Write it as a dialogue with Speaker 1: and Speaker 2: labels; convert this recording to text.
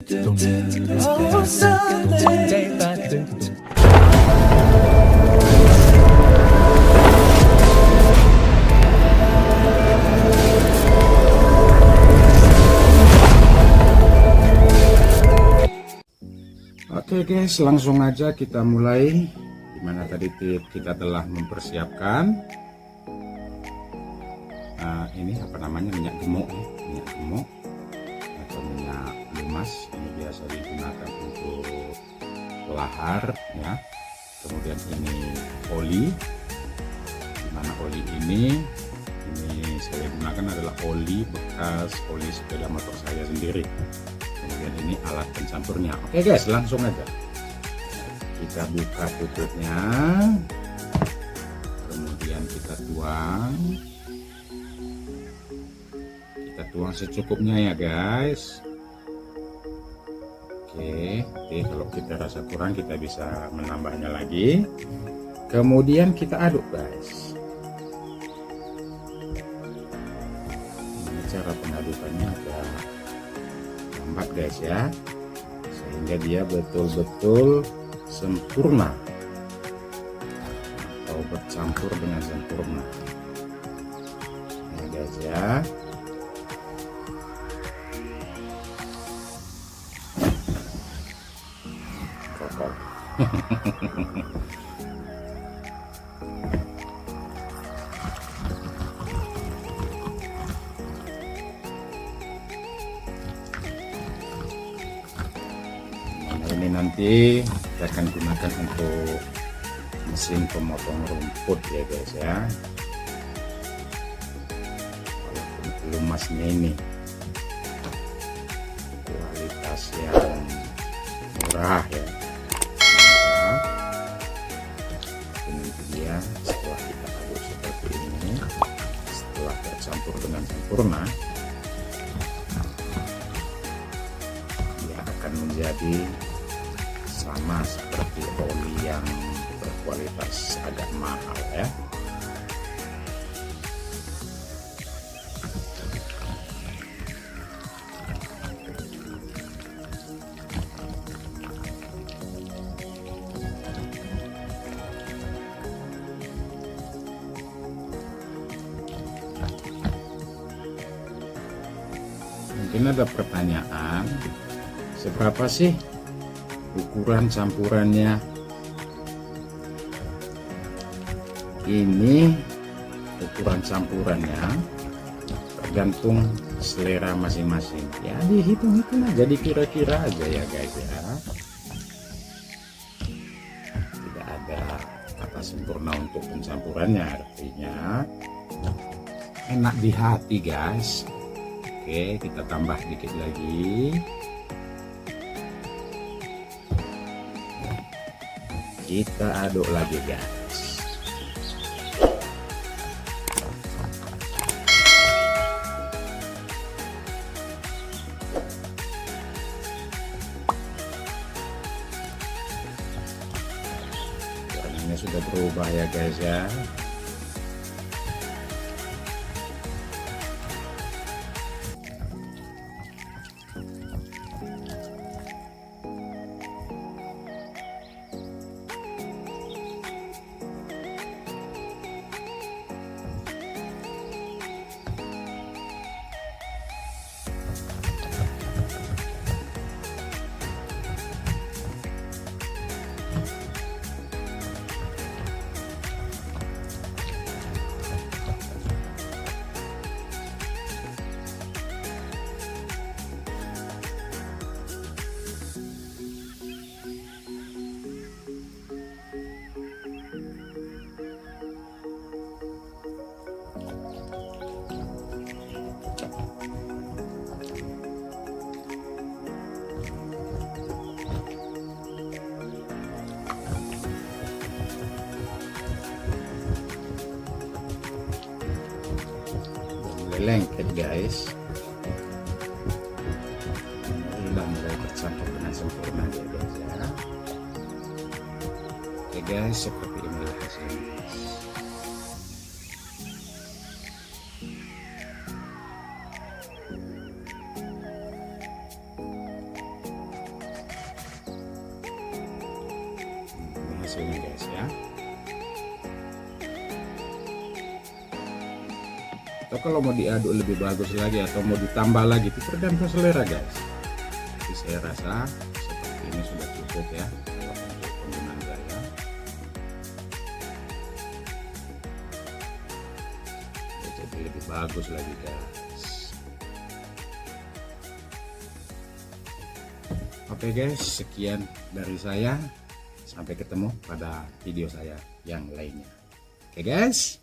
Speaker 1: Oh, Sunday.
Speaker 2: Oke guys, langsung aja kita mulai. Dimana tadi kita telah mempersiapkan ini apa namanya, minyak gemuk ya, minyak gemuk atau minyak lumas. Ini biasa digunakan untuk lahar ya. Kemudian ini oli, dimana oli ini saya gunakan adalah oli bekas oli sepeda motor saya sendiri. Kemudian ini alat pencampurnya. Oke guys, langsung aja kita buka tutupnya, kemudian kita tuang secukupnya ya guys. Oke, kalau kita rasa kurang kita bisa menambahnya lagi. Kemudian kita aduk guys. Ini cara pengadukannya agak lambat guys ya, sehingga dia betul-betul sempurna atau bercampur dengan sempurna ya guys ya. Kotor. Ini nanti kita akan gunakan untuk mesin pemotong rumput ya guys ya. Walaupun lumasnya ini kualitas yang murah ya, ini dia setelah kita aduk seperti ini, setelah tercampur dengan sempurna, dia akan menjadi sama seperti oli yang berkualitas agak mahal ya. Mungkin ada pertanyaan, seberapa sih ukuran campurannya? Ini ukuran campurannya tergantung selera masing-masing ya, dihitung-hitung aja, dikira-kira aja ya guys ya. Tidak ada kata sempurna untuk pencampurannya, artinya enak di hati guys. Oke, kita tambah dikit lagi. Kita aduk lagi guys. Warnanya sudah berubah ya guys ya. Lengket guys, sudah mulai tercampur dengan sempurna ya guys ya. Oke guys, seperti inilah hasilnya. hasilnya guys ya. Atau kalau mau diaduk lebih bagus lagi atau mau ditambah lagi itu tergantung selera guys. Tapi saya rasa seperti ini sudah cukup ya kalau untuk penggunaan saya. Jadi lebih bagus lagi guys. Oke guys, sekian dari saya. Sampai ketemu pada video saya yang lainnya. Oke guys.